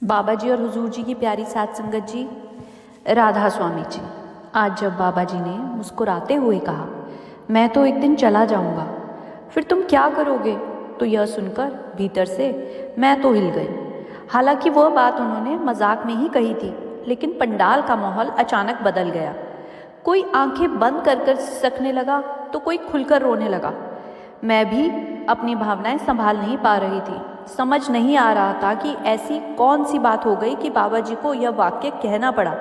बाबा जी और हुजूर जी की प्यारी साध संगत जी, राधा स्वामी जी। आज जब बाबा जी ने मुस्कुराते हुए कहा, मैं तो एक दिन चला जाऊंगा, फिर तुम क्या करोगे, तो यह सुनकर भीतर से मैं तो हिल गई। हालांकि वह बात उन्होंने मजाक में ही कही थी, लेकिन पंडाल का माहौल अचानक बदल गया। कोई आंखें बंद कर कर सिसकने लगा तो कोई खुलकर रोने लगा। मैं भी अपनी भावनाएं संभाल नहीं पा रही थी। समझ नहीं आ रहा था कि ऐसी कौन सी बात हो गई कि बाबा जी को यह वाक्य कहना पड़ा।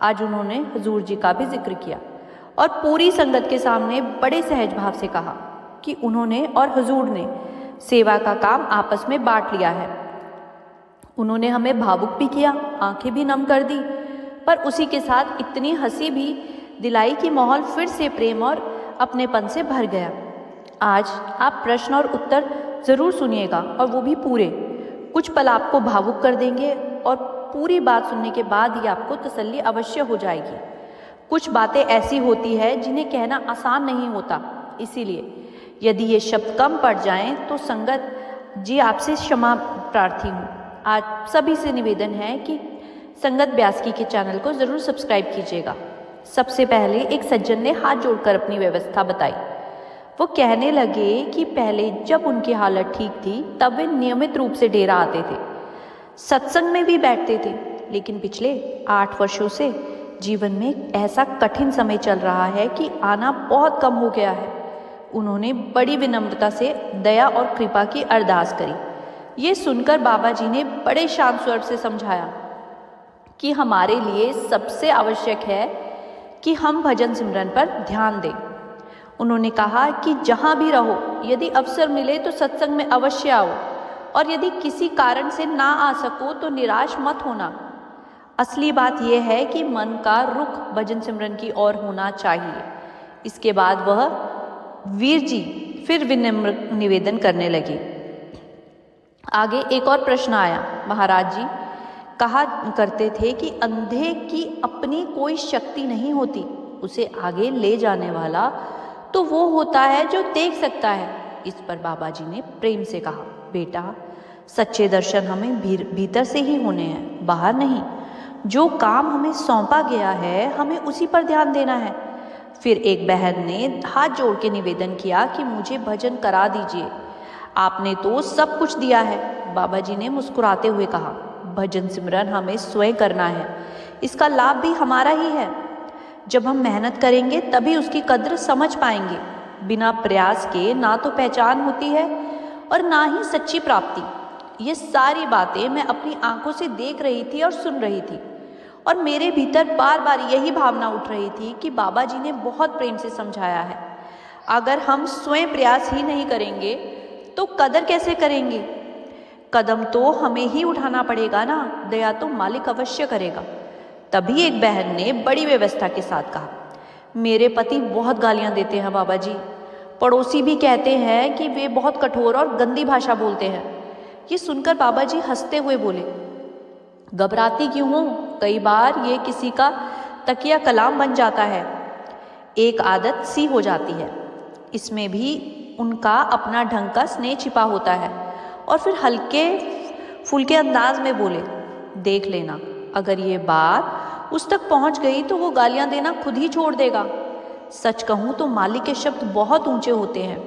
आज उन्होंने हुजूर जी का भी जिक्र किया और पूरी संगत के सामने बड़े सहज भाव से कहा कि उन्होंने और हुजूर ने सेवा का काम आपस में बांट लिया है। उन्होंने हमें भावुक भी किया, आंखें भी नम कर दी, पर उसी के साथ इतनी हंसी भी दिलाई कि माहौल फिर से प्रेम और अपनेपन से भर गया। आज आप प्रश्न और उत्तर ज़रूर सुनिएगा, और वो भी पूरे। कुछ पल आपको भावुक कर देंगे और पूरी बात सुनने के बाद ही आपको तसल्ली अवश्य हो जाएगी। कुछ बातें ऐसी होती है जिन्हें कहना आसान नहीं होता, इसीलिए यदि ये शब्द कम पड़ जाएं तो संगत जी आपसे क्षमा प्रार्थी हूँ। आज सभी से निवेदन है कि संगत ब्यासकी के चैनल को ज़रूर सब्सक्राइब कीजिएगा। सबसे पहले एक सज्जन ने हाथ जोड़कर अपनी व्यवस्था बताई। वो कहने लगे कि पहले जब उनकी हालत ठीक थी तब वे नियमित रूप से डेरा आते थे, सत्संग में भी बैठते थे, लेकिन पिछले 8 वर्षों से जीवन में ऐसा कठिन समय चल रहा है कि आना बहुत कम हो गया है। उन्होंने बड़ी विनम्रता से दया और कृपा की अरदास करी। ये सुनकर बाबा जी ने बड़े शांत स्वर से समझाया कि हमारे लिए सबसे आवश्यक है कि हम भजन सिमरन पर ध्यान दें। उन्होंने कहा कि जहाँ भी रहो, यदि अवसर मिले तो सत्संग में अवश्य आओ, और यदि किसी कारण से ना आ सको तो निराश मत होना। असली बात यह है कि मन का रुख भजन सिमरन की ओर होना चाहिए। इसके बाद वह वीर जी फिर विनम्र निवेदन करने लगे। आगे एक और प्रश्न आया। महाराज जी कहा करते थे कि अंधे की अपनी कोई शक्ति नहीं होती, उसे आगे ले जाने वाला तो वो होता है जो देख सकता है। इस पर बाबा जी ने प्रेम से कहा, बेटा, सच्चे दर्शन हमें भीतर से ही होने हैं, बाहर नहीं। जो काम हमें सौंपा गया है हमें उसी पर ध्यान देना है। फिर एक बहन ने हाथ जोड़ के निवेदन किया कि मुझे भजन करा दीजिए, आपने तो सब कुछ दिया है। बाबा जी ने मुस्कुराते हुए कहा, भजन सिमरन हमें स्वयं करना है, इसका लाभ भी हमारा ही है। जब हम मेहनत करेंगे तभी उसकी कद्र समझ पाएंगे। बिना प्रयास के ना तो पहचान होती है और ना ही सच्ची प्राप्ति। ये सारी बातें मैं अपनी आंखों से देख रही थी और सुन रही थी, और मेरे भीतर बार बार यही भावना उठ रही थी कि बाबा जी ने बहुत प्रेम से समझाया है। अगर हम स्वयं प्रयास ही नहीं करेंगे तो कदर कैसे करेंगे? कदम तो हमें ही उठाना पड़ेगा ना, दया तो मालिक अवश्य करेगा। तभी एक बहन ने बड़ी व्यवस्था के साथ कहा, मेरे पति बहुत गालियां देते हैं बाबा जी। पड़ोसी भी कहते हैं कि वे बहुत कठोर और गंदी भाषा बोलते हैं। ये सुनकर बाबा जी हंसते हुए बोले, घबराती क्यों हो? कई बार ये किसी का तकिया कलाम बन जाता है, एक आदत सी हो जाती है। इसमें भी उनका अपना ढंग का स्नेह छिपा होता है। और फिर हल्के फुल्के अंदाज में बोले, देख लेना, अगर ये बात उस तक पहुंच गई तो वो गालियां देना खुद ही छोड़ देगा। सच कहूं तो मालिक के शब्द बहुत ऊंचे होते हैं,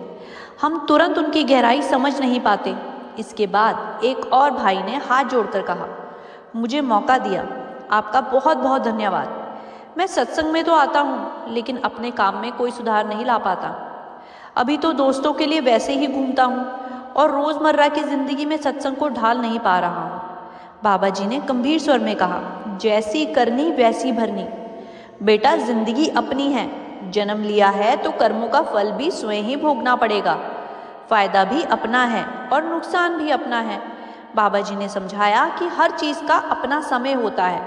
हम तुरंत उनकी गहराई समझ नहीं पाते। इसके बाद एक और भाई ने हाथ जोड़कर कहा, मुझे मौका दिया, आपका बहुत बहुत धन्यवाद। मैं सत्संग में तो आता हूँ, लेकिन अपने काम में कोई सुधार नहीं ला पाता। अभी तो दोस्तों के लिए वैसे ही घूमता हूँ और रोज़मर्रा की ज़िंदगी में सत्संग को ढाल नहीं पा रहा हूँ। बाबा जी ने गंभीर स्वर में कहा, जैसी करनी वैसी भरनी। बेटा, जिंदगी अपनी है, जन्म लिया है तो कर्मों का फल भी स्वयं ही भोगना पड़ेगा। फायदा भी अपना है और नुकसान भी अपना है। बाबा जी ने समझाया कि हर चीज़ का अपना समय होता है,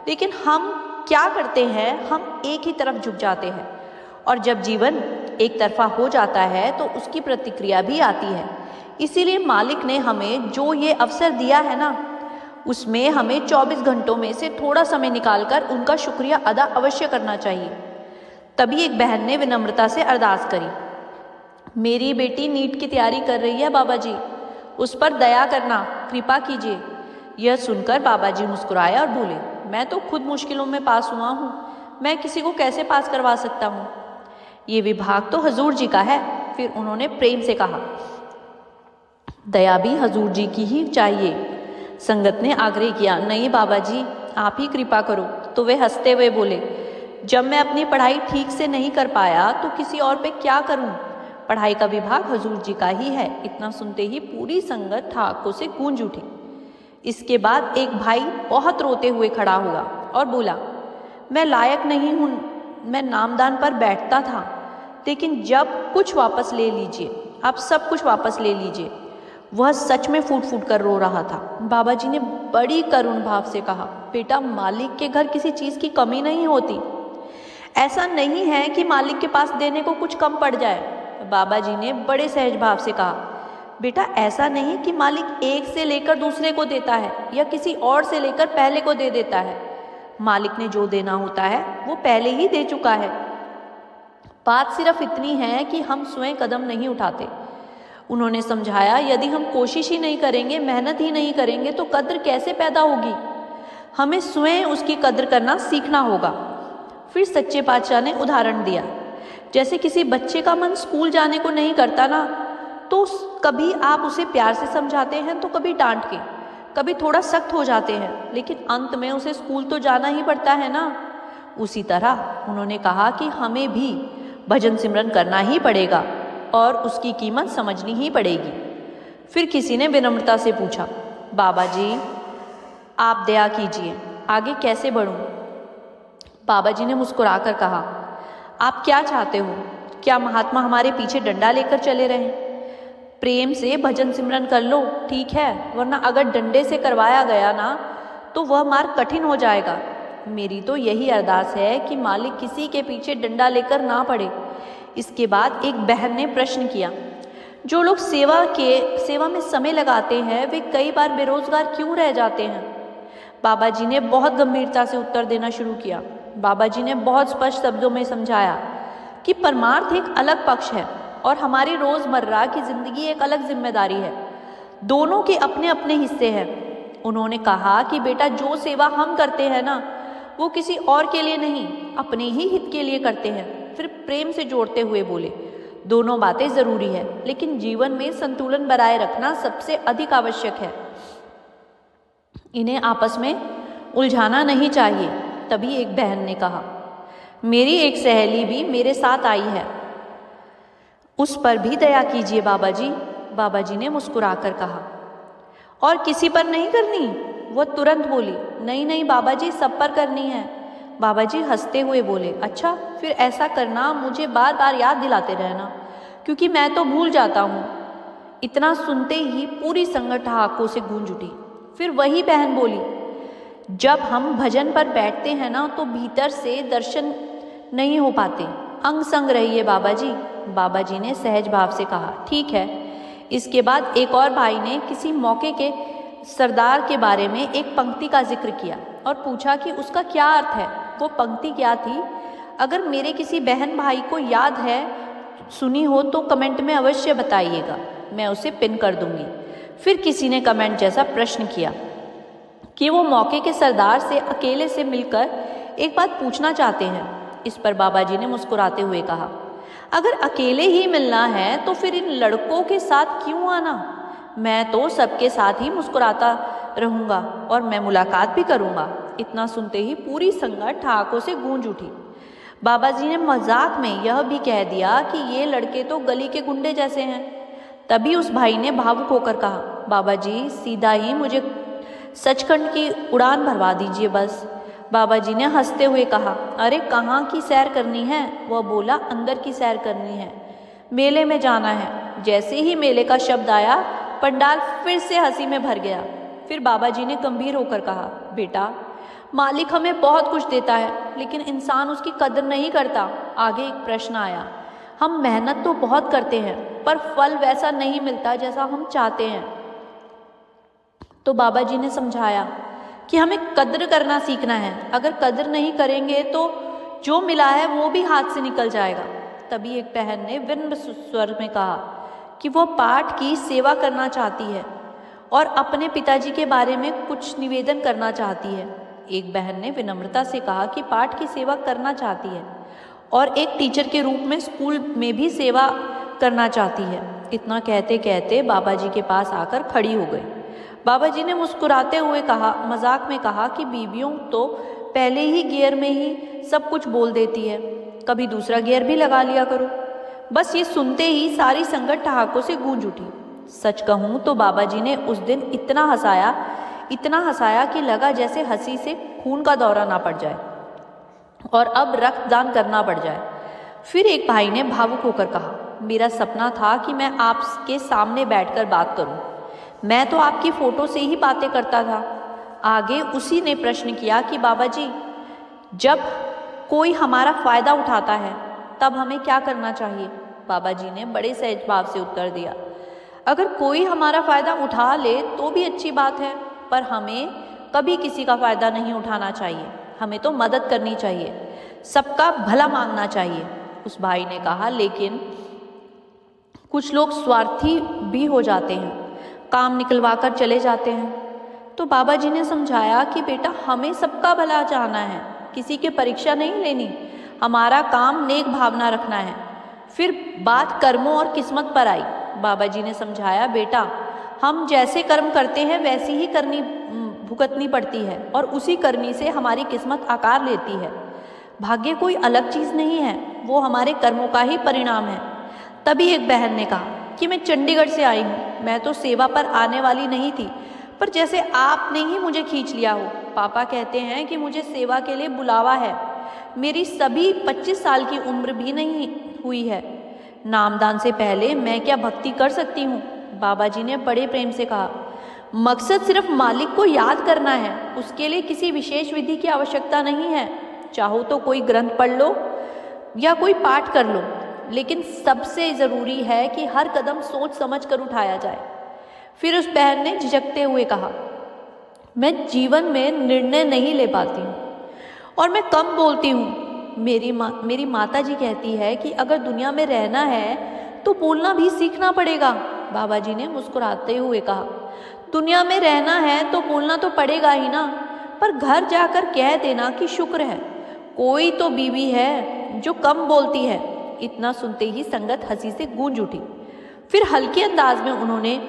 लेकिन हम क्या करते हैं, हम एक ही तरफ झुक जाते हैं, और जब जीवन एक तरफा हो जाता है तो उसकी प्रतिक्रिया भी आती है। इसीलिए मालिक ने हमें जो ये अवसर दिया है ना, उसमें हमें 24 घंटों में से थोड़ा समय निकालकर उनका शुक्रिया अदा अवश्य करना चाहिए। तभी एक बहन ने विनम्रता से अरदास करी, मेरी बेटी नीट की तैयारी कर रही है बाबा जी, उस पर दया करना, कृपा कीजिए। यह सुनकर बाबा जी मुस्कुराए और बोले, मैं तो खुद मुश्किलों में पास हुआ हूँ, मैं किसी को कैसे पास करवा सकता हूँ? ये विभाग तो हजूर जी का है। फिर उन्होंने प्रेम से कहा, दया भी हजूर जी की ही चाहिए। संगत ने आग्रह किया, नहीं बाबा जी, आप ही कृपा करो। तो वे हंसते हुए बोले, जब मैं अपनी पढ़ाई ठीक से नहीं कर पाया तो किसी और पे क्या करूं? पढ़ाई का विभाग हजूर जी का ही है। इतना सुनते ही पूरी संगत ठहाकों से गूंज उठी। इसके बाद एक भाई बहुत रोते हुए खड़ा हुआ और बोला, मैं लायक नहीं हूं, मैं नामदान पर बैठता था, लेकिन जब कुछ वापस ले लीजिए, आप सब कुछ वापस ले लीजिए। वह सच में फूट फूट कर रो रहा था। बाबा जी ने बड़ी करुण भाव से कहा, बेटा, मालिक के घर किसी चीज की कमी नहीं होती। ऐसा नहीं है कि मालिक के पास देने को कुछ कम पड़ जाए। बाबा जी ने बड़े सहज भाव से कहा, बेटा, ऐसा नहीं कि मालिक एक से लेकर दूसरे को देता है या किसी और से लेकर पहले को दे देता है। मालिक ने जो देना होता है वो पहले ही दे चुका है। बात सिर्फ इतनी है कि हम स्वयं कदम नहीं उठाते। उन्होंने समझाया, यदि हम कोशिश ही नहीं करेंगे, मेहनत ही नहीं करेंगे तो कद्र कैसे पैदा होगी? हमें स्वयं उसकी कद्र करना सीखना होगा। फिर सच्चे पातशाह ने उदाहरण दिया, जैसे किसी बच्चे का मन स्कूल जाने को नहीं करता ना, तो कभी आप उसे प्यार से समझाते हैं तो कभी डांट के, कभी थोड़ा सख्त हो जाते हैं, लेकिन अंत में उसे स्कूल तो जाना ही पड़ता है ना। उसी तरह उन्होंने कहा कि हमें भी भजन सिमरन करना ही पड़ेगा और उसकी कीमत समझनी ही पड़ेगी। फिर किसी ने विनम्रता से पूछा, बाबा जी, आप दया कीजिए, आगे कैसे बढ़ूं? बाबा जी ने मुस्कुराकर कहा, आप क्या चाहते हो? क्या महात्मा हमारे पीछे डंडा लेकर चले रहें? प्रेम से भजन सिमरन कर लो, ठीक है, वरना अगर डंडे से करवाया गया ना तो वह मार्ग कठिन हो जाएगा। मेरी तो यही अरदास है कि मालिक किसी के पीछे डंडा लेकर ना पड़े। इसके बाद एक बहन ने प्रश्न किया, जो लोग सेवा में समय लगाते हैं वे कई बार बेरोजगार क्यों रह जाते हैं? बाबा जी ने बहुत गंभीरता से उत्तर देना शुरू किया। बाबा जी ने बहुत स्पष्ट शब्दों में समझाया कि परमार्थ एक अलग पक्ष है और हमारी रोजमर्रा की जिंदगी एक अलग जिम्मेदारी है। दोनों के अपने अपने हिस्से हैं। उन्होंने कहा कि बेटा, जो सेवा हम करते हैं ना, वो किसी और के लिए नहीं, अपने ही हित के लिए करते हैं। फिर प्रेम से जोड़ते हुए बोले, दोनों बातें जरूरी है, लेकिन जीवन में संतुलन बनाए रखना सबसे अधिक आवश्यक है। इन्हें आपस में उलझाना नहीं चाहिए। तभी एक बहन ने कहा, मेरी एक सहेली भी मेरे साथ आई है, उस पर भी दया कीजिए बाबा जी। बाबा जी ने मुस्कुराकर कहा, और किसी पर नहीं करनी? वह तुरंत बोली, नहीं नहीं बाबा जी, सब पर करनी है। बाबा जी हंसते हुए बोले, अच्छा, फिर ऐसा करना, मुझे बार बार याद दिलाते रहना, क्योंकि मैं तो भूल जाता हूँ। इतना सुनते ही पूरी संगत ठहाकों से गूंज उठी। फिर वही बहन बोली, जब हम भजन पर बैठते हैं ना तो भीतर से दर्शन नहीं हो पाते, अंग संग रहिए बाबा जी। बाबा जी ने सहज भाव से कहा, ठीक है। इसके बाद एक और भाई ने किसी मौके के सरदार के बारे में एक पंक्ति का जिक्र किया और पूछा कि उसका क्या अर्थ है। वो पंक्ति क्या थी? अगर मेरे किसी बहन भाई को याद है, सुनी हो तो कमेंट में अवश्य बताइएगा, मैं उसे पिन कर दूंगी। फिर किसी ने कमेंट जैसा प्रश्न किया कि वो मौके के सरदार से अकेले से मिलकर एक बात पूछना चाहते हैं। इस पर बाबा जी ने मुस्कुराते हुए कहा, अगर अकेले ही मिलना है तो फिर इन लड़कों के साथ क्यों आना? मैं तो सबके साथ ही मुस्कुराता रहूंगा और मैं मुलाकात भी करूंगा। इतना सुनते ही पूरी संगत ठहाकों से गूंज उठी। बाबा जी ने मजाक में यह भी कह दिया कि ये लड़के तो गली के गुंडे जैसे हैं। तभी उस भाई ने भावुक होकर कहा, बाबा जी, सीधा ही मुझे सचखंड की उड़ान भरवा दीजिए बस। बाबा जी ने हंसते हुए कहा, अरे कहाँ की सैर करनी है? वह बोला, अंदर की सैर करनी है, मेले में जाना है। जैसे ही मेले का शब्द आया, पंडाल फिर से हंसी में भर गया। फिर बाबा जी ने गंभीर होकर कहा, बेटा, मालिक हमें बहुत कुछ देता है, लेकिन इंसान उसकी कदर नहीं करता। आगे एक प्रश्न आया, हम मेहनत तो बहुत करते हैं पर फल वैसा नहीं मिलता जैसा हम चाहते हैं। तो बाबा जी ने समझाया कि हमें कद्र करना सीखना है। अगर कद्र नहीं करेंगे तो जो मिला है वो भी हाथ से निकल जाएगा। तभी एक बहन ने विनम्र स्वर में कहा कि वो पाठ की सेवा करना चाहती है। और अपने पिताजी के बारे में कुछ निवेदन करना चाहती है। एक बहन ने विनम्रता से कहा कि पाठ की सेवा करना चाहती है और एक टीचर के रूप में स्कूल में भी सेवा करना चाहती है। इतना कहते कहते बाबा जी के पास आकर खड़ी हो गई। बाबा जी ने मुस्कुराते हुए कहा, मजाक में कहा कि बीवियों तो पहले ही गियर में ही सब कुछ बोल देती है, कभी दूसरा गियर भी लगा लिया करो। बस ये सुनते ही सारी संगत ठहाकों से गूंज उठी। सच कहूँ तो बाबा जी ने उस दिन इतना हंसाया कि लगा जैसे हंसी से खून का दौरा ना पड़ जाए और अब रक्तदान करना पड़ जाए। फिर एक भाई ने भावुक होकर कहा, मेरा सपना था कि मैं आपके सामने बैठकर बात करूं। मैं तो आपकी फ़ोटो से ही बातें करता था। आगे उसी ने प्रश्न किया कि बाबा जी, जब कोई हमारा फ़ायदा उठाता है तब हमें क्या करना चाहिए? बाबा जी ने बड़े सहज भाव से उत्तर दिया, अगर कोई हमारा फ़ायदा उठा ले तो भी अच्छी बात है, पर हमें कभी किसी का फ़ायदा नहीं उठाना चाहिए। हमें तो मदद करनी चाहिए, सबका भला मांगना चाहिए। उस भाई ने कहा, लेकिन कुछ लोग स्वार्थी भी हो जाते हैं, काम निकलवा कर चले जाते हैं। तो बाबा जी ने समझाया कि बेटा, हमें सबका भला चाहना है, किसी की परीक्षा नहीं लेनी। हमारा काम नेक भावना रखना है। फिर बात कर्मों और किस्मत पर आई। बाबा जी ने समझाया, बेटा, हम जैसे कर्म करते हैं वैसी ही करनी भुगतनी पड़ती है और उसी करनी से हमारी किस्मत आकार लेती है। भाग्य कोई अलग चीज़ नहीं है, वो हमारे कर्मों का ही परिणाम है। तभी एक बहन ने कहा कि मैं चंडीगढ़ से आई हूँ, मैं तो सेवा पर आने वाली नहीं थी, पर जैसे आपने ही मुझे खींच लिया हो। पापा कहते हैं कि मुझे सेवा के लिए बुलावा है। मेरी सभी 25 साल की उम्र भी नहीं हुई है। नामदान से पहले मैं क्या भक्ति कर सकती हूँ? बाबा जी ने बड़े प्रेम से कहा, मकसद सिर्फ मालिक को याद करना है, उसके लिए किसी विशेष विधि की आवश्यकता नहीं है। चाहो तो कोई ग्रंथ पढ़ लो या कोई पाठ कर लो, लेकिन सबसे ज़रूरी है कि हर कदम सोच समझ कर उठाया जाए। फिर उस बहन ने झिझकते हुए कहा, मैं जीवन में निर्णय नहीं ले पाती हूँ और मैं कम बोलती हूँ। मेरी माता जी कहती है कि अगर दुनिया में रहना है तो बोलना भी सीखना पड़ेगा। बाबा जी ने मुस्कुराते हुए कहा, दुनिया में रहना है तो बोलना तो पड़ेगा ही ना, पर घर जाकर कह देना कि शुक्र है कोई तो बीवी है जो कम बोलती है। इतना सुनते ही संगत हंसी से गूंज उठी। फिर हल्के अंदाज में उन्होंने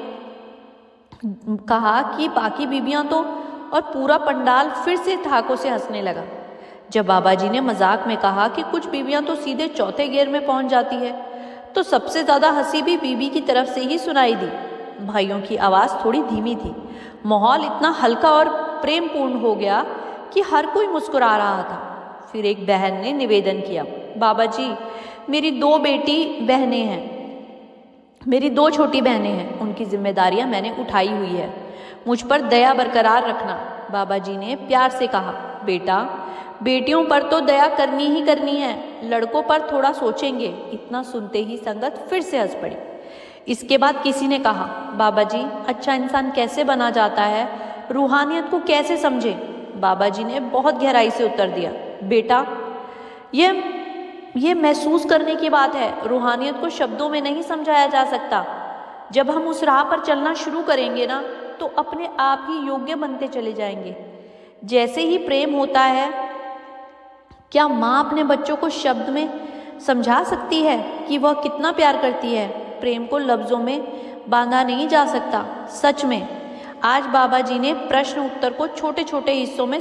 कहा कि बाकी बीबियां तो, और पूरा पंडाल फिर से ठहाकों से हंसने लगा। जब बाबा जी ने मजाक में कहा कि कुछ बीबियां तो सीधे चौथे गियर में पहुंच जाती है, तो सबसे ज़्यादा हंसी भी बीबी की तरफ से ही सुनाई दी। भाइयों की आवाज़ थोड़ी धीमी थी। माहौल इतना हल्का और प्रेमपूर्ण हो गया कि हर कोई मुस्कुरा रहा था। फिर एक बहन ने निवेदन किया, बाबा जी, मेरी दो छोटी बहनें हैं, उनकी जिम्मेदारियां मैंने उठाई हुई है, मुझ पर दया बरकरार रखना। बाबा जी ने प्यार से कहा, बेटा, बेटियों पर तो दया करनी ही करनी है, लड़कों पर थोड़ा सोचेंगे। इतना सुनते ही संगत फिर से हंस पड़ी। इसके बाद किसी ने कहा, बाबा जी, अच्छा इंसान कैसे बना जाता है, रूहानियत को कैसे समझे? बाबा जी ने बहुत गहराई से उत्तर दिया, बेटा, ये महसूस करने की बात है। रूहानियत को शब्दों में नहीं समझाया जा सकता। जब हम उस राह पर चलना शुरू करेंगे ना, तो अपने आप ही योग्य बनते चले जाएंगे। जैसे ही प्रेम होता है, क्या माँ अपने बच्चों को शब्द में समझा सकती है कि वह कितना प्यार करती है? प्रेम को लफ्ज़ों में बांधा नहीं जा सकता। सच में आज बाबा जी ने प्रश्न उत्तर को छोटे छोटे हिस्सों में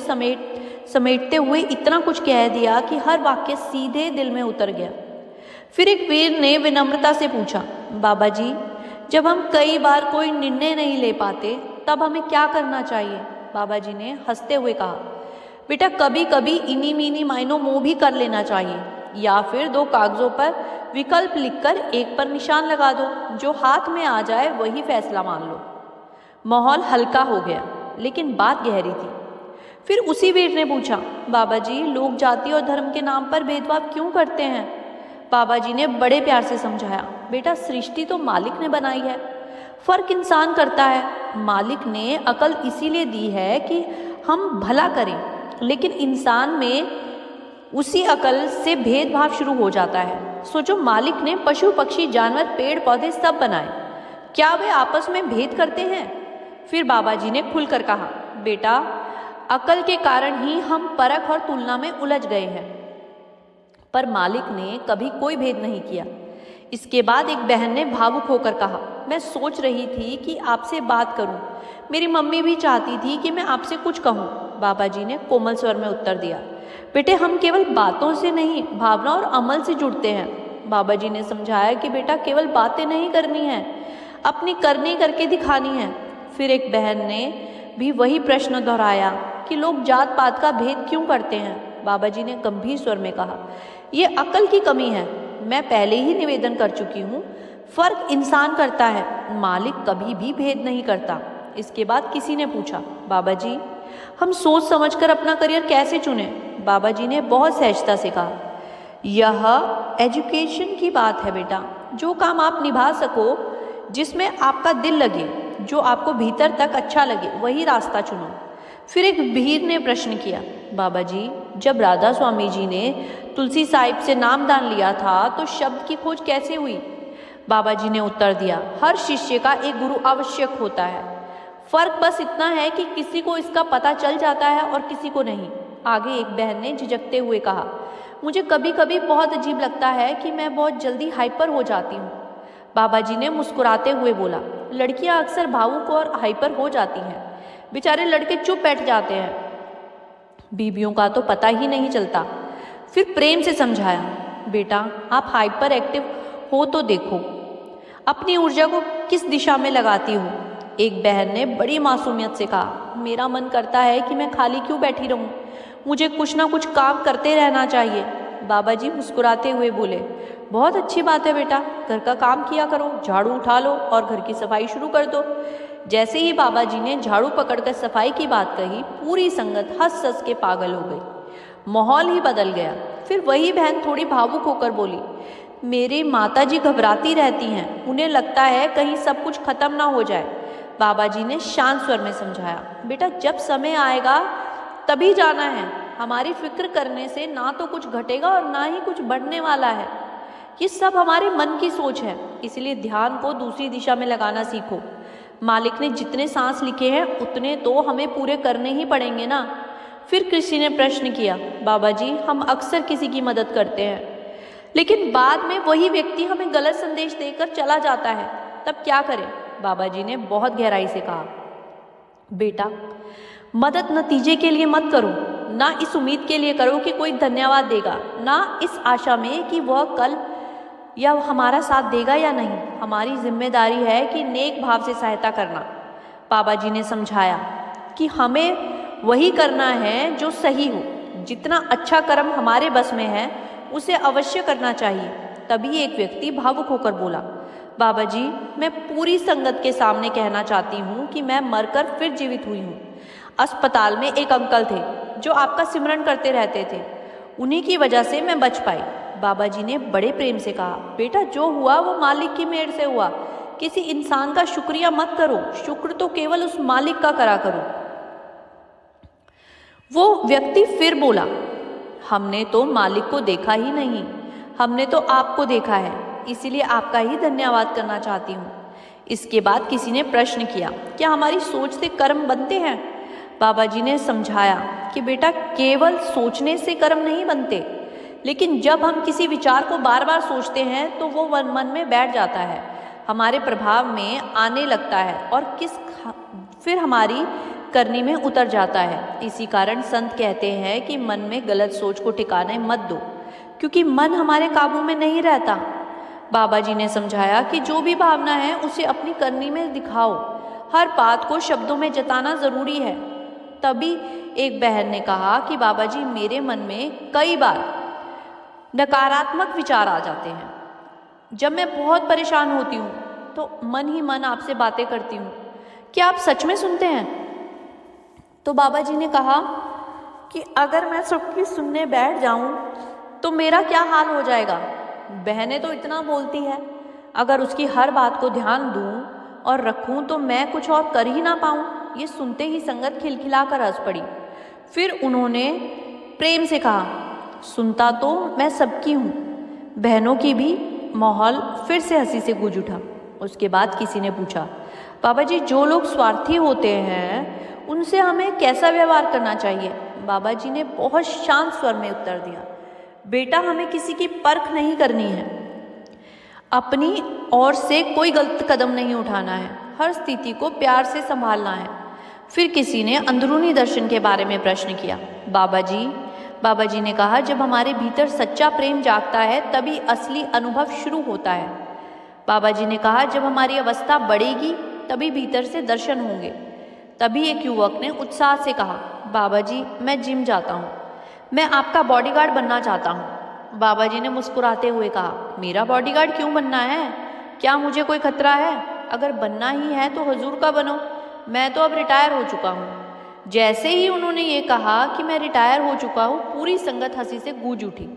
समेटते हुए इतना कुछ कह दिया कि हर वाक्य सीधे दिल में उतर गया। फिर एक वीर ने विनम्रता से पूछा, बाबा जी, जब हम कई बार कोई निर्णय नहीं ले पाते तब हमें क्या करना चाहिए? बाबा जी ने हंसते हुए कहा, बेटा, कभी कभी इनी मीनी मायनों मुँह भी कर लेना चाहिए, या फिर 2 कागजों पर विकल्प लिखकर एक पर निशान लगा दो, जो हाथ में आ जाए वही फैसला मान लो। माहौल हल्का हो गया, लेकिन बात गहरी थी। फिर उसी वीर ने पूछा, बाबा जी, लोग जाति और धर्म के नाम पर भेदभाव क्यों करते हैं? बाबा जी ने बड़े प्यार से समझाया, बेटा, सृष्टि तो मालिक ने बनाई है, फर्क इंसान करता है। मालिक ने अकल इसीलिए दी है कि हम भला करें, लेकिन इंसान में उसी अकल से भेदभाव शुरू हो जाता है। सोचो, मालिक ने पशु पक्षी जानवर पेड़ पौधे सब बनाए, क्या वे आपस में भेद करते हैं? फिर बाबा जी ने खुलकर कहा, बेटा अकल के कारण ही हम परख और तुलना में उलझ गए हैं, पर मालिक ने कभी कोई भेद नहीं किया। इसके बाद एक बहन ने भावुक होकर कहा, मैं सोच रही थी कि आपसे बात करूं। मेरी मम्मी भी चाहती थी कि मैं आपसे कुछ कहूं। बाबा जी ने कोमल स्वर में उत्तर दिया, बेटे हम केवल बातों से नहीं, भावना और अमल से जुड़ते हैं। बाबा जी ने समझाया कि बेटा केवल बातें नहीं करनी है, अपनी करनी करके दिखानी है। फिर एक बहन ने भी वही प्रश्न दोहराया कि लोग जात पात का भेद क्यों करते हैं। बाबा जी ने गंभीर स्वर में कहा, ये अकल की कमी है। मैं पहले ही निवेदन कर चुकी हूँ, फर्क इंसान करता है, मालिक कभी भी भेद नहीं करता। इसके बाद किसी ने पूछा, बाबा जी हम सोच समझकर अपना करियर कैसे चुने। बाबा जी ने बहुत सहजता से कहा, यह एजुकेशन की बात है बेटा। जो काम आप निभा सको, जिसमें आपका दिल लगे, जो आपको भीतर तक अच्छा लगे, वही रास्ता चुनो। फिर एक भीड़ ने प्रश्न किया, बाबा जी जब राधा स्वामी जी ने तुलसी साहिब से नामदान लिया था तो शब्द की खोज कैसे हुई। बाबा जी ने उत्तर दिया, हर शिष्य का एक गुरु आवश्यक होता है, फर्क बस इतना है कि किसी को इसका पता चल जाता है और किसी को नहीं। आगे एक बहन ने झिझकते हुए कहा, मुझे कभी कभी बहुत अजीब लगता है कि मैं बहुत जल्दी हाइपर हो जाती हूँ। बाबा जी ने मुस्कुराते हुए बोला, लड़कियां अक्सर भावुक और हाइपर हो जाती हैं, बेचारे लड़के चुप बैठ जाते हैं, बीबियों का तो पता ही नहीं चलता। फिर प्रेम से समझाया, बेटा आप हाइपर एक्टिव हो तो देखो, अपनी ऊर्जा को किस दिशा में लगाती हो। एक बहन ने बड़ी मासूमियत से कहा, मेरा मन करता है कि मैं खाली क्यों बैठी रहूं, मुझे कुछ ना कुछ काम करते रहना चाहिए। बाबा जी मुस्कुराते हुए बोले, बहुत अच्छी बात है बेटा, घर का काम किया करो, झाड़ू उठा लो और घर की सफाई शुरू कर दो। जैसे ही बाबा जी ने झाड़ू पकड़कर सफाई की बात कही, पूरी संगत हंस हंस के पागल हो गई, माहौल ही बदल गया। फिर वही बहन थोड़ी भावुक होकर बोली, मेरी माता जी घबराती रहती हैं, उन्हें लगता है कहीं सब कुछ खत्म ना हो जाए। बाबा जी ने शांत स्वर में समझाया, बेटा जब समय आएगा तभी जाना है, हमारी फिक्र करने से ना तो कुछ घटेगा और ना ही कुछ बढ़ने वाला है। ये सब हमारे मन की सोच है, इसलिए ध्यान को दूसरी दिशा में लगाना सीखो। मालिक ने जितने सांस लिखे हैं उतने तो हमें पूरे करने ही पड़ेंगे ना। फिर किसी ने प्रश्न किया, बाबा जी हम अक्सर किसी की मदद करते हैं, लेकिन बाद में वही व्यक्ति हमें गलत संदेश देकर चला जाता है, तब क्या करें। बाबा जी ने बहुत गहराई से कहा, बेटा मदद नतीजे के लिए मत करो, ना इस उम्मीद के लिए करो कि कोई धन्यवाद देगा, ना इस आशा में कि वह कल या हमारा साथ देगा या नहीं। हमारी जिम्मेदारी है कि नेक भाव से सहायता करना। बाबा जी ने समझाया कि हमें वही करना है जो सही हो, जितना अच्छा कर्म हमारे बस में है उसे अवश्य करना चाहिए। तभी एक व्यक्ति भावुक होकर बोला, बाबा जी मैं पूरी संगत के सामने कहना चाहती हूँ कि मैं मरकर फिर जीवित हुई हूँ। अस्पताल में एक अंकल थे जो आपका सिमरन करते रहते थे, उन्हीं की वजह से मैं बच पाई। बाबा जी ने बड़े प्रेम से कहा, बेटा जो हुआ वो मालिक की मेहर से हुआ, किसी इंसान का शुक्रिया मत करो, शुक्र तो केवल उस मालिक का करा करो। वो व्यक्ति फिर बोला, हमने तो मालिक को देखा ही नहीं, हमने तो आपको देखा है, इसीलिए आपका ही धन्यवाद करना चाहती हूँ। इसके बाद किसी ने प्रश्न किया, क्या हमारी सोच से कर्म बनते हैं। बाबा जी ने समझाया कि बेटा केवल सोचने से कर्म नहीं बनते, लेकिन जब हम किसी विचार को बार बार सोचते हैं तो वो मन में बैठ जाता है, हमारे प्रभाव में आने लगता है और फिर हमारी करनी में उतर जाता है। इसी कारण संत कहते हैं कि मन में गलत सोच को ठिकाने मत दो, क्योंकि मन हमारे काबू में नहीं रहता। बाबा जी ने समझाया कि जो भी भावना है उसे अपनी करनी में दिखाओ, हर बात को शब्दों में जताना जरूरी है। तभी एक बहन ने कहा कि बाबा जी मेरे मन में कई बार नकारात्मक विचार आ जाते हैं, जब मैं बहुत परेशान होती हूँ तो मन ही मन आपसे बातें करती हूँ, क्या आप सच में सुनते हैं। तो बाबा जी ने कहा कि अगर मैं सबकी सुनने बैठ जाऊं तो मेरा क्या हाल हो जाएगा। बहनें तो इतना बोलती है, अगर उसकी हर बात को ध्यान दूं और रखूं तो मैं कुछ और कर ही ना पाऊं। ये सुनते ही संगत खिलखिलाकर हंस पड़ी। फिर उन्होंने प्रेम से कहा, सुनता तो मैं सबकी हूँ, बहनों की भी। माहौल फिर से हंसी से गूंज उठा। उसके बाद किसी ने पूछा, बाबा जी, जो लोग स्वार्थी होते हैं उनसे हमें कैसा व्यवहार करना चाहिए? बाबा जी ने बहुत शांत स्वर में उत्तर दिया, बेटा, हमें किसी की परख नहीं करनी है, अपनी ओर से कोई गलत कदम नहीं उठाना है, हर स्थिति को प्यार से संभालना है। फिर किसी ने अंदरूनी दर्शन के बारे में प्रश्न किया। बाबा जी ने कहा, जब हमारे भीतर सच्चा प्रेम जागता है तभी असली अनुभव शुरू होता है। बाबा जी ने कहा, जब हमारी अवस्था बढ़ेगी तभी भीतर से दर्शन होंगे। तभी एक युवक ने उत्साह से कहा, बाबा जी, मैं जिम जाता हूँ, मैं आपका बॉडीगार्ड बनना चाहता हूँ। बाबा जी ने मुस्कुराते हुए कहा, मेरा बॉडीगार्ड क्यों बनना है? क्या मुझे कोई खतरा है? अगर बनना ही है तो हुजूर का बनो, मैं तो अब रिटायर हो चुका हूँ। जैसे ही उन्होंने ये कहा कि मैं रिटायर हो चुका हूँ, पूरी संगत हंसी से गूंज उठी।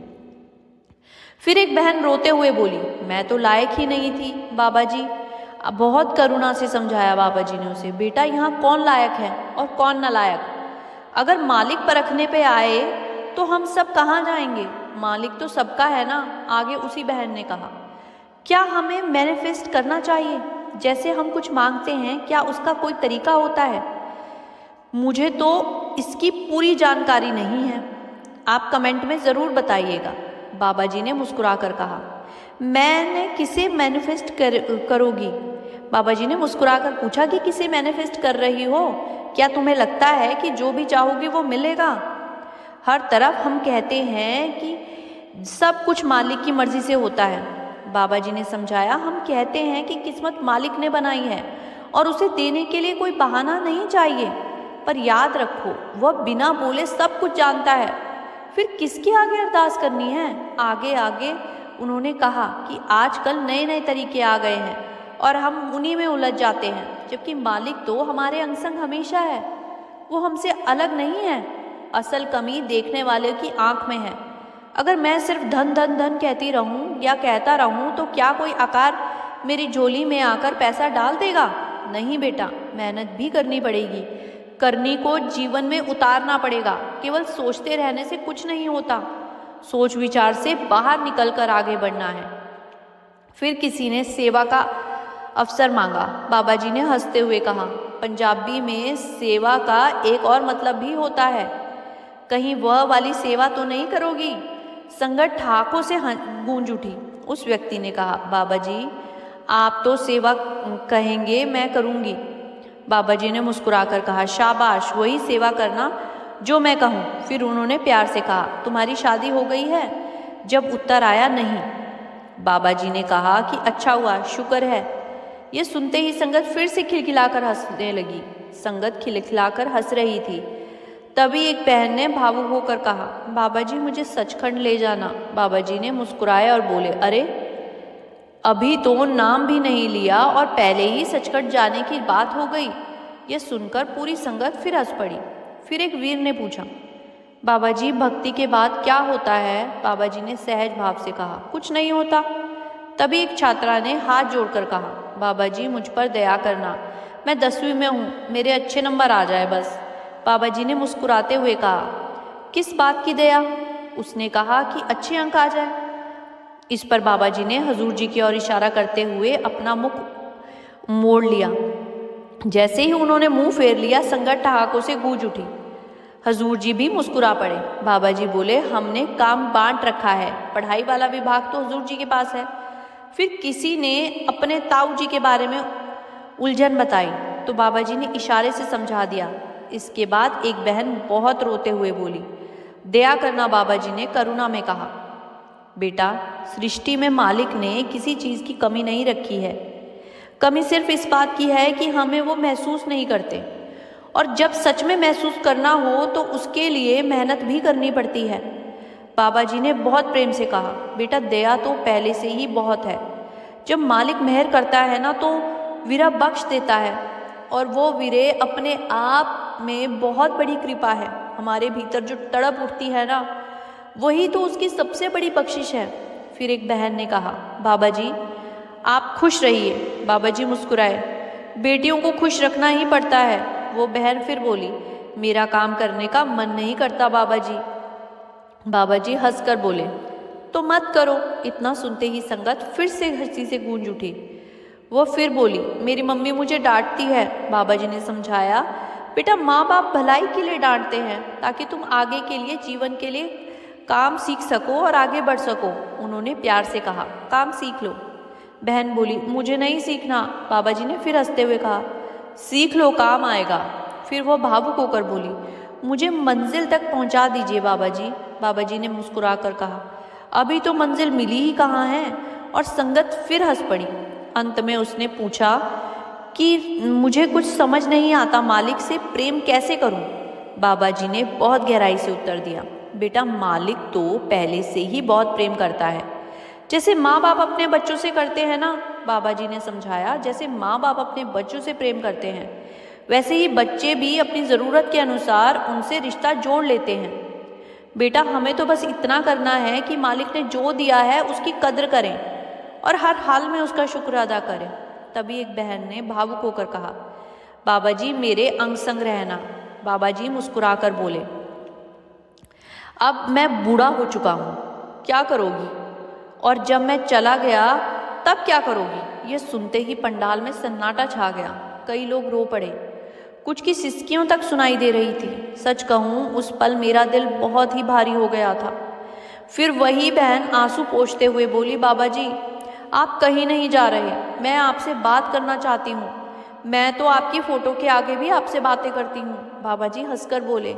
फिर एक बहन रोते हुए बोली, मैं तो लायक ही नहीं थी बाबा जी। अब बहुत करुणा से समझाया बाबा जी ने उसे, बेटा, यहाँ कौन लायक है और कौन नालायक? अगर मालिक परखने पे आए तो हम सब कहाँ जाएंगे? मालिक तो सबका है ना। आगे उसी बहन ने कहा, क्या हमें मैनिफेस्ट करना चाहिए? जैसे हम कुछ मांगते हैं, क्या उसका कोई तरीका होता है? मुझे तो इसकी पूरी जानकारी नहीं है, आप कमेंट में ज़रूर बताइएगा। बाबा जी ने मुस्कुरा कर कहा, मैंने किसे मैनिफेस्ट करोगी? बाबा जी ने मुस्कुरा कर पूछा कि किसे मैनिफेस्ट कर रही हो? क्या तुम्हें लगता है कि जो भी चाहोगी वो मिलेगा? हर तरफ हम कहते हैं कि सब कुछ मालिक की मर्जी से होता है। बाबा जी ने समझाया, हम कहते हैं कि किस्मत मालिक ने बनाई है और उसे देने के लिए कोई बहाना नहीं चाहिए। पर याद रखो, वह बिना बोले सब कुछ जानता है। फिर किसके आगे अरदास करनी है? आगे उन्होंने कहा कि आजकल नए नए तरीके आ गए हैं और हम उन्हीं में उलझ जाते हैं, जबकि मालिक तो हमारे अंग संग हमेशा है, वो हमसे अलग नहीं है। असल कमी देखने वाले की आंख में है। अगर मैं सिर्फ धन धन धन कहती रहूं या कहता रहूं तो क्या कोई आकार मेरी झोली में आकर पैसा डाल देगा? नहीं बेटा, मेहनत भी करनी पड़ेगी, करनी को जीवन में उतारना पड़ेगा। केवल सोचते रहने से कुछ नहीं होता, सोच विचार से बाहर निकलकर आगे बढ़ना है। फिर किसी ने सेवा का अवसर मांगा। बाबा जी ने हंसते हुए कहा, पंजाबी में सेवा का एक और मतलब भी होता है, कहीं वह वाली सेवा तो नहीं करोगी? संगत ठाकों से गूंज उठी। उस व्यक्ति ने कहा, बाबा जी, आप तो सेवा कहेंगे, मैं करूंगी। बाबा जी ने मुस्कुराकर कहा, शाबाश, वही सेवा करना जो मैं कहूँ। फिर उन्होंने प्यार से कहा, तुम्हारी शादी हो गई है? जब उत्तर आया नहीं, बाबा जी ने कहा कि अच्छा हुआ, शुक्र है। ये सुनते ही संगत फिर से खिलखिलाकर हंसने लगी। संगत खिलखिलाकर हंस रही थी। तभी एक बहन ने भावुक होकर कहा, बाबा जी, मुझे सचखंड ले जाना। बाबा जी ने मुस्कुराए और बोले, अरे, अभी तो नाम भी नहीं लिया और पहले ही सचखंड जाने की बात हो गई। यह सुनकर पूरी संगत फिर हंस पड़ी। फिर एक वीर ने पूछा, बाबा जी, भक्ति के बाद क्या होता है? बाबा जी ने सहज भाव से कहा, कुछ नहीं होता। तभी एक छात्रा ने हाथ जोड़कर कहा, बाबा जी, मुझ पर दया करना, मैं 10वीं में हूँ, मेरे अच्छे नंबर आ जाए बस। बाबा जी ने मुस्कुराते हुए कहा, किस बात की दया? उसने कहा कि अच्छे अंक आ जाए। इस पर बाबा जी ने हजूर जी की ओर इशारा करते हुए अपना मुख मोड़ लिया। जैसे ही उन्होंने मुंह फेर लिया, संगत ठहाकों से गूंज उठी। हजूर जी भी मुस्कुरा पड़े। बाबा जी बोले, हमने काम बांट रखा है, पढ़ाई वाला विभाग तो हजूर जी के पास है। फिर किसी ने अपने ताऊ जी के बारे में उलझन बताई तो बाबा जी ने इशारे से समझा दिया। इसके बाद एक बहन बहुत रोते हुए बोली, दया करना बाबा जी ने करुणा में कहा, बेटा, सृष्टि में मालिक ने किसी चीज़ की कमी नहीं रखी है। कमी सिर्फ इस बात की है कि हमें वो महसूस नहीं करते, और जब सच में महसूस करना हो तो उसके लिए मेहनत भी करनी पड़ती है। बाबा जी ने बहुत प्रेम से कहा, बेटा, दया तो पहले से ही बहुत है। जब मालिक मेहर करता है ना तो विरह बख्श देता है, और वो विरे अपने आप में बहुत बड़ी कृपा है। हमारे भीतर जो तड़प उठती है ना, वही तो उसकी सबसे बड़ी बख्शिश है। फिर एक बहन ने कहा, बाबा जी, आप खुश रहिए। बाबा जी मुस्कुराए, बेटियों को खुश रखना ही पड़ता है। वो बहन फिर बोली, मेरा काम करने का मन नहीं करता बाबा जी। बाबा जी हंसकर बोले, तो मत करो। इतना सुनते ही संगत फिर से हंसी से गूंज उठी। वह फिर बोली, मेरी मम्मी मुझे डांटती है। बाबा जी ने समझाया, बेटा माँ बाप भलाई के लिए डांटते हैं ताकि तुम आगे के लिए, जीवन के लिए काम सीख सको और आगे बढ़ सको। उन्होंने प्यार से कहा, काम सीख लो। बहन बोली, मुझे नहीं सीखना। बाबा जी ने फिर हंसते हुए कहा, सीख लो, काम आएगा। फिर वह भावुक होकर बोली, मुझे मंजिल तक पहुंचा दीजिए बाबा जी। बाबा जी ने मुस्कुरा कर कहा, अभी तो मंजिल मिली ही कहाँ है। और संगत फिर हंस पड़ी। अंत में उसने पूछा कि मुझे कुछ समझ नहीं आता, मालिक से प्रेम कैसे करूं? बाबा जी ने बहुत गहराई से उत्तर दिया, बेटा मालिक तो पहले से ही बहुत प्रेम करता है, जैसे माँ बाप अपने बच्चों से करते हैं ना। बाबा जी ने समझाया, जैसे माँ बाप अपने बच्चों से प्रेम करते हैं, वैसे ही बच्चे भी अपनी ज़रूरत के अनुसार उनसे रिश्ता जोड़ लेते हैं। बेटा हमें तो बस इतना करना है कि मालिक ने जो दिया है उसकी कद्र करें और हर हाल में उसका शुक्र अदा करें। तभी एक बहन ने भावुक होकर कहा, बाबा जी मेरे अंग संग रहना। बाबा जी मुस्कुराकर बोले, अब मैं बूढ़ा हो चुका हूँ, क्या करोगी? और जब मैं चला गया तब क्या करोगी? ये सुनते ही पंडाल में सन्नाटा छा गया। कई लोग रो पड़े, कुछ की सिसकियों तक सुनाई दे रही थी। सच कहूँ उस पल मेरा दिल बहुत ही भारी हो गया था। फिर वही बहन आंसू पोंछते हुए बोली, बाबा जी आप कहीं नहीं जा रहे, मैं आपसे बात करना चाहती हूँ। मैं तो आपकी फ़ोटो के आगे भी आपसे बातें करती हूँ। बाबा जी हंसकर बोले,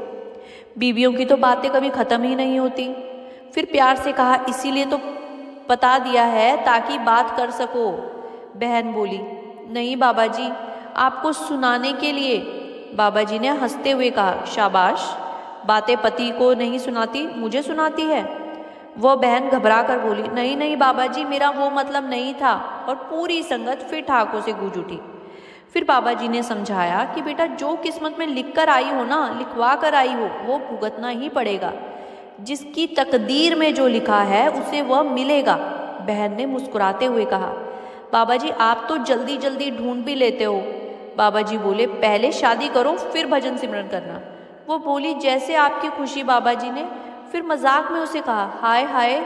बीवियों की तो बातें कभी ख़त्म ही नहीं होती। फिर प्यार से कहा, इसीलिए तो बता दिया है ताकि बात कर सको। बहन बोली, नहीं बाबा जी, आपको सुनाने के लिए। बाबा जी ने हंसते हुए कहा, शाबाश, बातें पति को नहीं सुनाती, मुझे सुनाती है। वह बहन घबरा कर बोली, नहीं नहीं बाबा जी, मेरा वो मतलब नहीं था। और पूरी संगत फिर ठाकों से गूंज उठी। फिर बाबा जी ने समझाया कि बेटा जो किस्मत में लिख कर आई हो ना, लिखवा कर आई हो, वो भुगतना ही पड़ेगा। जिसकी तकदीर में जो लिखा है उसे वह मिलेगा। बहन ने मुस्कुराते हुए कहा, बाबा जी आप तो जल्दी जल्दी ढूंढ भी लेते हो। बाबा जी बोले, पहले शादी करो फिर भजन सिमरन करना। वो बोली, जैसे आपकी खुशी बाबा जी ने। फिर मजाक में उसे कहा, हाय हाय,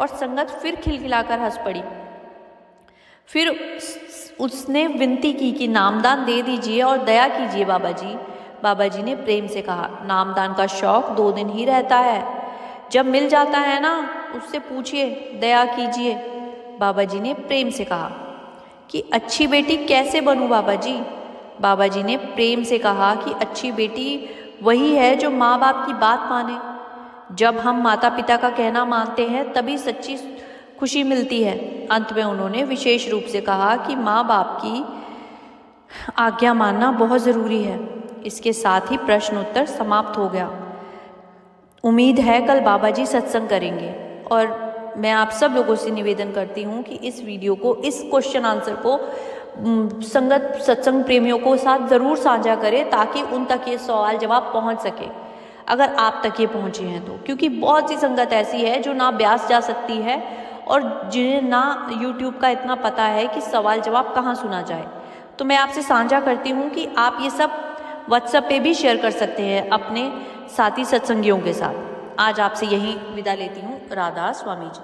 और संगत फिर खिलखिलाकर हंस पड़ी। फिर उसने विनती की कि नामदान दे दीजिए और दया कीजिए बाबा जी। बाबा जी ने प्रेम से कहा, नामदान का शौक 2 दिन ही रहता है, जब मिल जाता है ना उससे पूछिए, दया कीजिए। बाबा जी ने प्रेम से कहा कि अच्छी बेटी कैसे बनूं बाबा जी? बाबा जी ने प्रेम से कहा कि अच्छी बेटी वही है जो माँ बाप की बात माने। जब हम माता पिता का कहना मानते हैं तभी सच्ची खुशी मिलती है। अंत में उन्होंने विशेष रूप से कहा कि माँ बाप की आज्ञा मानना बहुत ज़रूरी है। इसके साथ ही प्रश्न उत्तर समाप्त हो गया। उम्मीद है कल बाबा जी सत्संग करेंगे और मैं आप सब लोगों से निवेदन करती हूँ कि इस वीडियो को, इस क्वेश्चन आंसर को संगत सत्संग प्रेमियों को साथ ज़रूर साझा करें ताकि उन तक ये सवाल जवाब पहुँच सके, अगर आप तक ये पहुँचे हैं तो। क्योंकि बहुत सी संगत ऐसी है जो ना ब्यास जा सकती है और जिन्हें ना YouTube का इतना पता है कि सवाल जवाब कहाँ सुना जाए। तो मैं आपसे साझा करती हूँ कि आप ये सब WhatsApp पे भी शेयर कर सकते हैं अपने साथी सत्संगियों के साथ। आज आपसे यहीं विदा लेती हूँ। राधा स्वामी जी।